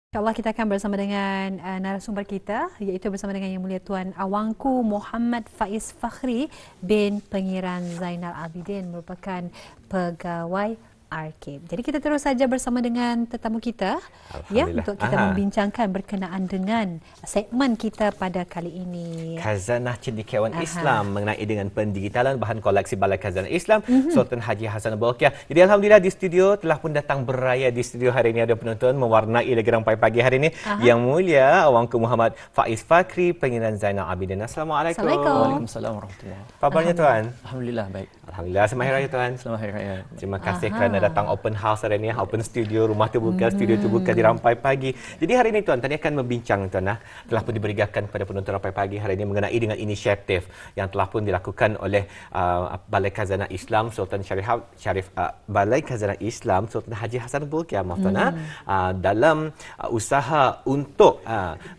InsyaAllah kita akan bersama dengan narasumber kita, iaitu bersama dengan Yang Mulia Tuan Awangku Muhammad Faiz Fakhri bin Pengiran Zainal Abidin, merupakan pegawai Arkib. Jadi kita terus saja bersama dengan tetamu kita ya, untuk kita membincangkan berkenaan dengan segmen kita pada kali ini. Khazanah Cendekiawan Islam mengenai dengan pendigitalan bahan koleksi Balai Khazanah Islam Sultan Haji Hassanal Bolkiah. Jadi alhamdulillah di studio telah pun datang beraya di studio hari ini, ada penonton mewarnai lagi rampai pagi hari ini. Yang Mulia Awangku Muhammad Faiz Fakhri Pengiran Zainal Abidin. Assalamualaikum. Waalaikumsalam warahmatullahi. Apa kabarnya tuan? Alhamdulillah baik. Alhamdulillah, selamat hari raya tuan. Selamat hari raya. Terima kasih kerana datang open house hari ini, open studio, rumah terbuka, studio terbuka di rampai pagi. Jadi hari ini tuan, tadi akan membincang tuan telah pun diberikan kepada penonton rampai pagi hari ini mengenai dengan inisiatif yang telah pun dilakukan oleh Balai Khazanah Islam Sultan Balai Khazanah Islam Sultan Haji Hassanal Bolkiah dalam usaha untuk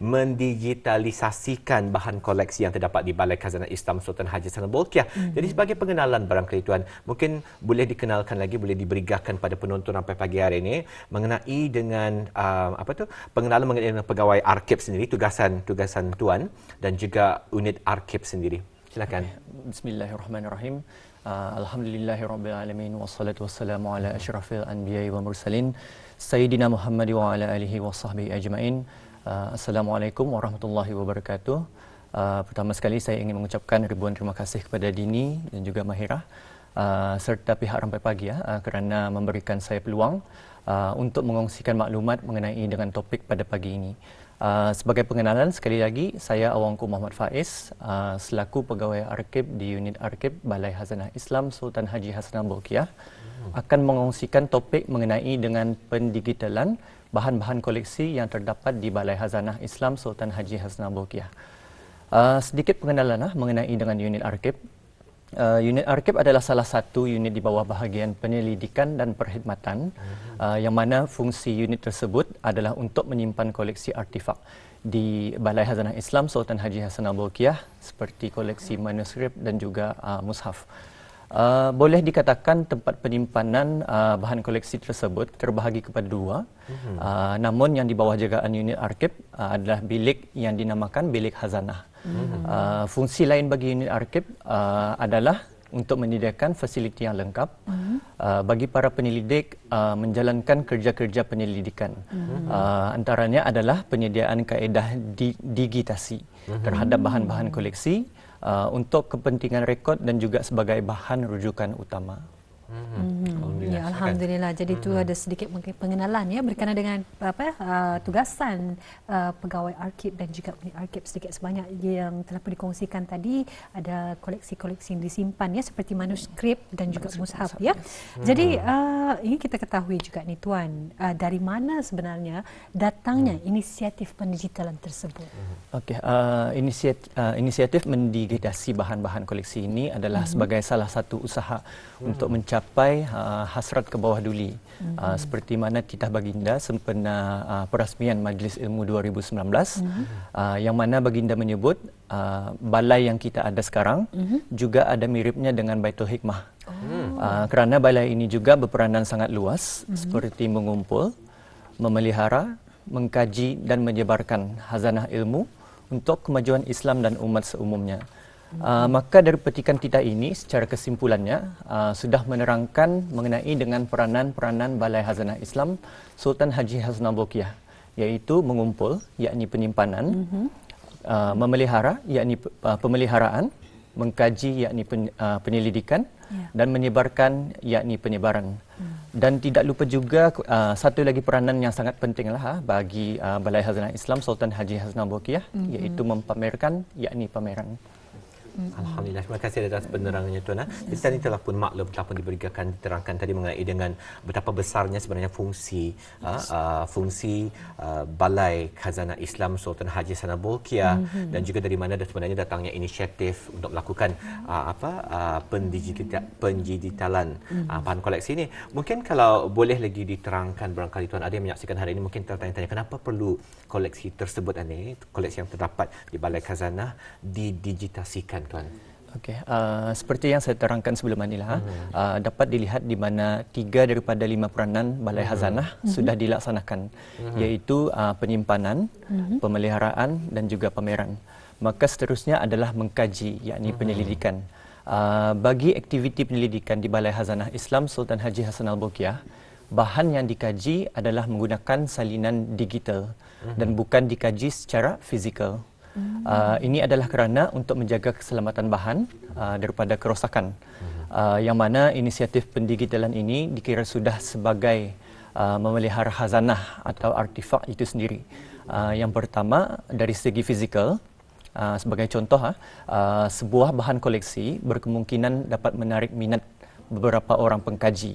mendigitalisasikan bahan koleksi yang terdapat di Balai Khazanah Islam Sultan Haji Hassanal Bolkiah. Jadi sebagai pengenalan barangkali tuan, mungkin boleh dikenalkan lagi, boleh diberikan pada penonton sampai pagi hari ini mengenai dengan pengenalan mengenai dengan pegawai Arkib sendiri, tugasan tuan dan juga unit Arkib sendiri. Silakan. Bismillahirrahmanirrahim. Alhamdulillahirabbil alamin wassalatu wassalamu ala asyrafil anbiya'i wa mursalin sayyidina Muhammad wa ala alihi wasahbihi ajmain. Assalamualaikum warahmatullahi wabarakatuh. Pertama sekali saya ingin mengucapkan ribuan terima kasih kepada Dini dan juga Mahirah serta pihak Rampai Pagi kerana memberikan saya peluang untuk mengongsikan maklumat mengenai dengan topik pada pagi ini. Sebagai pengenalan, sekali lagi saya Awangku Muhammad Faiz selaku pegawai Arkib di unit Arkib Balai Khazanah Islam Sultan Haji Hassanal Bolkiah akan mengongsikan topik mengenai dengan pendigitalan bahan-bahan koleksi yang terdapat di Balai Khazanah Islam Sultan Haji Hassanal Bolkiah. Sedikit pengenalan mengenai dengan unit Arkib. Unit Arkib adalah salah satu unit di bawah bahagian penyelidikan dan perkhidmatan yang mana fungsi unit tersebut adalah untuk menyimpan koleksi artifak di Balai Khazanah Islam Sultan Haji Hassanal Bolkiah seperti koleksi manuskrip dan juga mushaf. Boleh dikatakan tempat penyimpanan bahan koleksi tersebut terbahagi kepada dua. Namun yang di bawah jagaan unit Arkib adalah bilik yang dinamakan bilik khazanah. Fungsi lain bagi unit Arkib adalah untuk menyediakan fasiliti yang lengkap bagi para penyelidik menjalankan kerja-kerja penyelidikan. Antaranya adalah penyediaan kaedah digitasi terhadap bahan-bahan koleksi untuk kepentingan rekod dan juga sebagai bahan rujukan utama. Ya, alhamdulillah. Jadi itu ada sedikit mungkin pengenalan ya berkenaan dengan tugasan pegawai Arkib dan juga unit Arkib sedikit sebanyak yang telah dikongsikan tadi. Ada koleksi-koleksi yang disimpan ya seperti manuskrip dan juga mushaf ya. Jadi ini kita ketahui juga nih tuan, dari mana sebenarnya datangnya inisiatif pendigitalan tersebut? Okey, inisiatif mendigitasi bahan-bahan koleksi ini adalah sebagai salah satu usaha untuk mencapai hasrat ke bawah duli. Seperti mana titah baginda sempena perasmian Majlis Ilmu 2019 yang mana baginda menyebut balai yang kita ada sekarang juga ada miripnya dengan Baitul Hikmah. Kerana balai ini juga berperanan sangat luas seperti mengumpul, memelihara, mengkaji dan menyebarkan khazanah ilmu untuk kemajuan Islam dan umat seumumnya. Maka dari petikan kita ini secara kesimpulannya sudah menerangkan mengenai dengan peranan-peranan Balai Khazanah Islam Sultan Haji Hassanal Bolkiah, iaitu mengumpul yakni penyimpanan, memelihara yakni pemeliharaan, mengkaji yakni penyelidikan dan menyebarkan yakni penyebaran. Dan tidak lupa juga satu lagi peranan yang sangat pentinglah bagi Balai Khazanah Islam Sultan Haji Hassanal Bolkiah, iaitu mempamerkan yakni pameran. Alhamdulillah, terima kasih atas penerangannya tuan. Jadi tadi telah pun maklum telah pun diterangkan tadi mengenai dengan betapa besarnya sebenarnya fungsi Balai Khazanah Islam Sultan Haji Hassanal Bolkiah dan juga dari mana sebenarnya datangnya inisiatif untuk melakukan pendigitalan bahan koleksi ini. Mungkin kalau boleh lagi diterangkan barangkali tuan ada yang menyaksikan hari ini mungkin tertanya-tanya kenapa perlu koleksi tersebut ini, koleksi yang terdapat di Balai Khazanah didigitasikan tuan. Okey, seperti yang saya terangkan sebelum inilah, dapat dilihat di mana 3 daripada 5 peranan Balai Khazanah sudah dilaksanakan, iaitu penyimpanan, pemeliharaan dan juga pameran. Maka seterusnya adalah mengkaji, yakni penyelidikan. Bagi aktiviti penyelidikan di Balai Khazanah Islam Sultan Haji Hassanal Bolkiah, bahan yang dikaji adalah menggunakan salinan digital dan bukan dikaji secara fizikal. Ini adalah kerana untuk menjaga keselamatan bahan daripada kerosakan, yang mana inisiatif pendigitalan ini dikira sudah sebagai memelihara khazanah atau artifak itu sendiri. Yang pertama dari segi fizikal, sebagai contoh, sebuah bahan koleksi berkemungkinan dapat menarik minat beberapa orang pengkaji.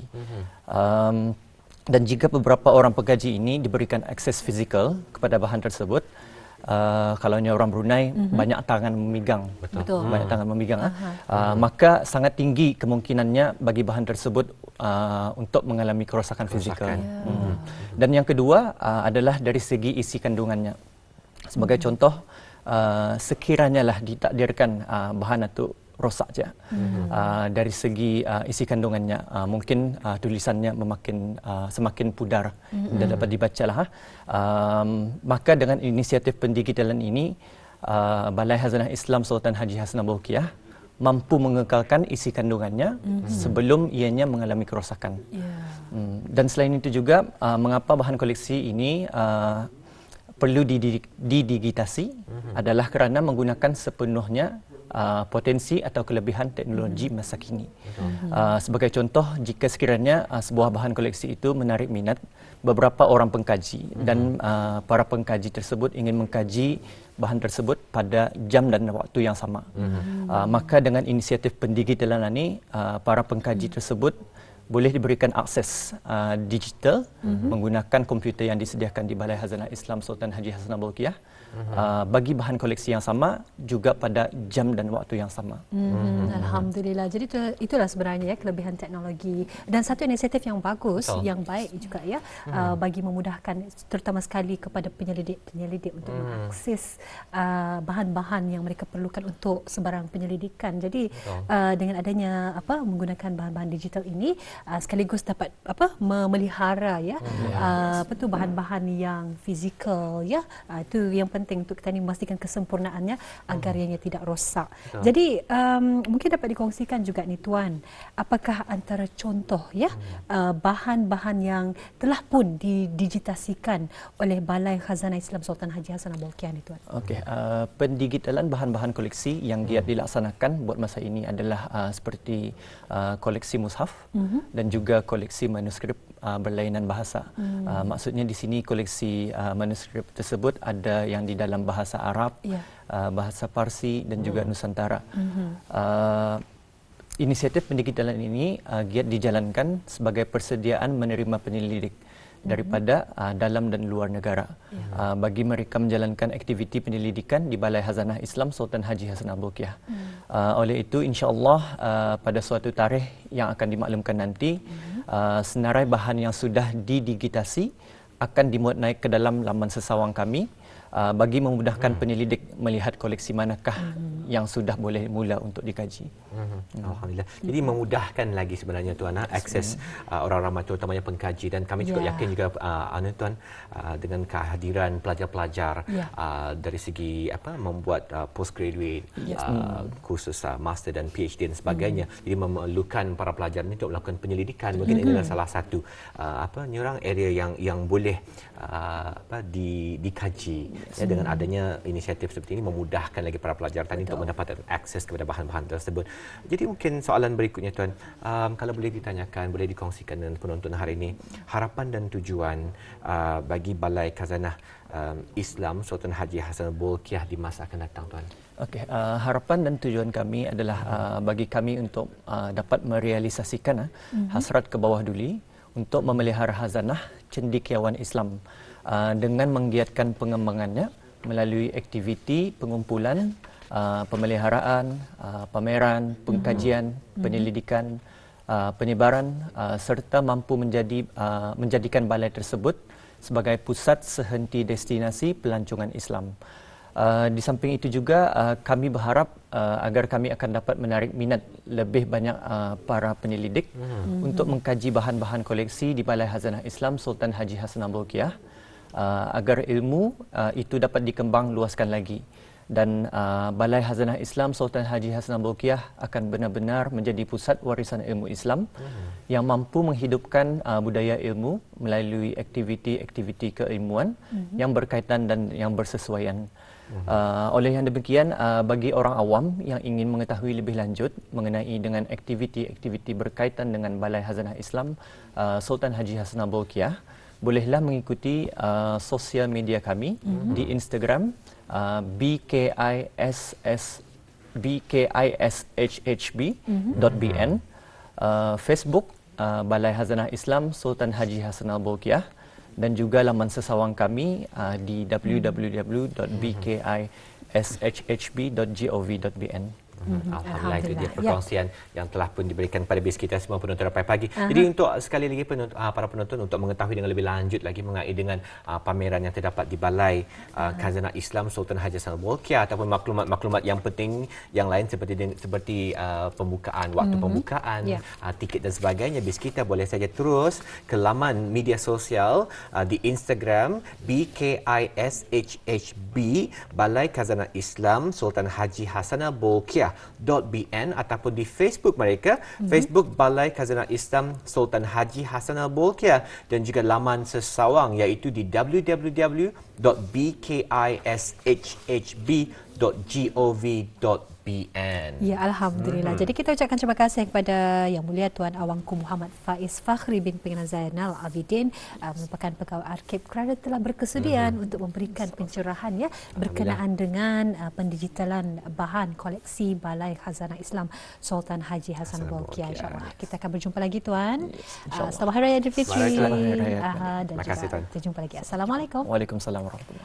Dan jika beberapa orang pengkaji ini diberikan akses fizikal kepada bahan tersebut, kalau ini orang Brunei, banyak tangan memegang. Betul. Banyak tangan memegang. Maka sangat tinggi kemungkinannya bagi bahan tersebut untuk mengalami kerosakan fizikal. Dan yang kedua adalah dari segi isi kandungannya. Sebagai contoh, sekiranya lah ditakdirkan bahan itu rosak je, dari segi isi kandungannya, mungkin tulisannya semakin pudar dan dapat dibaca lah. Maka dengan inisiatif pendigitalan ini, Balai Khazanah Islam Sultan Haji Hassanal Bolkiah mampu mengekalkan isi kandungannya sebelum ianya mengalami kerosakan. Dan selain itu juga, mengapa bahan koleksi ini perlu didigitasi adalah kerana menggunakan sepenuhnya potensi atau kelebihan teknologi masa kini. Sebagai contoh, jika sekiranya sebuah bahan koleksi itu menarik minat beberapa orang pengkaji dan para pengkaji tersebut ingin mengkaji bahan tersebut pada jam dan waktu yang sama, maka dengan inisiatif pendigitalan ini, para pengkaji tersebut boleh diberikan akses digital menggunakan komputer yang disediakan di Balai Khazanah Islam Sultan Haji Hassanal Bolkiah, bagi bahan koleksi yang sama juga pada jam dan waktu yang sama. Alhamdulillah. Jadi itulah sebenarnya ya kelebihan teknologi dan satu inisiatif yang bagus, yang baik juga ya, bagi memudahkan terutama sekali kepada penyelidik untuk mengakses bahan-bahan yang mereka perlukan untuk sebarang penyelidikan. Jadi dengan adanya menggunakan bahan-bahan digital ini, sekaligus dapat memelihara ya bahan-bahan yang fizikal ya, itu yang penting untuk kita ni memastikan kesempurnaannya agar ianya tidak rosak. Jadi mungkin dapat dikongsikan juga ni Tuan, apakah antara contoh ya bahan-bahan yang telah pun didigitasikan oleh Balai Khazanah Islam Sultan Haji Hassanal Bolkiah ni Tuan? Okey, pendigitalan bahan-bahan koleksi yang giat dilaksanakan buat masa ini adalah seperti koleksi mushaf dan juga koleksi manuskrip berlainan bahasa. Maksudnya di sini koleksi manuskrip tersebut ada yang di dalam bahasa Arab, bahasa Parsi dan juga Nusantara. Inisiatif pendigitalan ini giat dijalankan sebagai persediaan menerima penyelidik daripada dalam dan luar negara, bagi mereka menjalankan aktiviti penyelidikan di Balai Khazanah Islam Sultan Haji Hassanal Bolkiah. Oleh itu, insya-Allah pada suatu tarikh yang akan dimaklumkan nanti, senarai bahan yang sudah didigitasi akan dimuat naik ke dalam laman sesawang kami, bagi memudahkan penyelidik melihat koleksi manakah yang sudah boleh mula untuk dikaji. Alhamdulillah. Jadi memudahkan lagi sebenarnya Tuan akses orang ramai terutamanya pengkaji, dan kami juga yakin juga Tuan dengan kehadiran pelajar-pelajar dari segi membuat postgraduate, kursus master dan PhD dan sebagainya. Jadi memerlukan para pelajar ini untuk melakukan penyelidikan. Mungkin ini adalah salah satu area yang boleh dikaji. Ya, dengan adanya inisiatif seperti ini memudahkan lagi para pelajar tadi untuk mendapatkan akses kepada bahan-bahan tersebut. Jadi mungkin soalan berikutnya Tuan, kalau boleh ditanyakan, boleh dikongsikan dengan penonton hari ini, harapan dan tujuan bagi Balai Khazanah Islam Sultan Haji Hassanal Bolkiah di masa akan datang Tuan. Okey, harapan dan tujuan kami adalah bagi kami untuk dapat merealisasikan hasrat ke bawah duli untuk memelihara khazanah cendekiawan Islam dengan menggiatkan pengembangannya melalui aktiviti pengumpulan, pemeliharaan, pameran, pengkajian, penyelidikan, penyebaran, serta mampu menjadikan balai tersebut sebagai pusat sehenti destinasi pelancongan Islam. Di samping itu juga kami berharap agar kami akan dapat menarik minat lebih banyak para penyelidik untuk mengkaji bahan-bahan koleksi di Balai Khazanah Islam Sultan Haji Hassanal Bolkiah agar ilmu itu dapat dikembang luaskan lagi. Dan Balai Khazanah Islam Sultan Haji Hassanal Bolkiah akan benar-benar menjadi pusat warisan ilmu Islam yang mampu menghidupkan budaya ilmu melalui aktiviti-aktiviti keilmuan yang berkaitan dan yang bersesuaian. Oleh yang demikian, bagi orang awam yang ingin mengetahui lebih lanjut mengenai dengan aktiviti-aktiviti berkaitan dengan Balai Khazanah Islam Sultan Haji Hassanal Bolkiah, bolehlah mengikuti sosial media kami di Instagram bkishhb.bn, Facebook Balai Khazanah Islam Sultan Haji Hassanal Bolkiah, dan juga laman sesawang kami di www.bkishhb.gov.bn. Alhamdulillah, itu dia perkongsian yang telah pun diberikan pada bis kita semua penonton Rapai Pagi. Jadi untuk sekali lagi para penonton untuk mengetahui dengan lebih lanjut lagi mengenai dengan pameran yang terdapat di Balai Khazanah Islam Sultan Haji Hassanal Bolkiah ataupun maklumat-maklumat yang penting yang lain seperti pembukaan, waktu pembukaan, tiket dan sebagainya, bis kita boleh saja terus ke laman media sosial di Instagram BKISHHB Balai Khazanah Islam Sultan Haji Hassanal Bolkiah .bn ataupun di Facebook mereka, Facebook Balai Khazanah Islam Sultan Haji Hassanal Bolkiah, dan juga laman sesawang iaitu di www.bkishhb.gov.bn. Ya, Alhamdulillah. Jadi kita ucapkan terima kasih kepada Yang Mulia Tuan Awangku Muhammad Faiz Fakhri bin Pengenan Zainal Abidin, merupakan pegawai arkib, kerana telah berkesudian untuk memberikan pencerahan berkenaan dengan pendigitalan bahan koleksi Balai Khazanah Islam Sultan Haji Hassanal Bolkiah. InsyaAllah kita akan berjumpa lagi Tuan. Selamat Hari Raya Aidilfitri. Dan juga kita jumpa lagi. Assalamualaikum. Waalaikumsalam warahmatullahi wabarakatuh.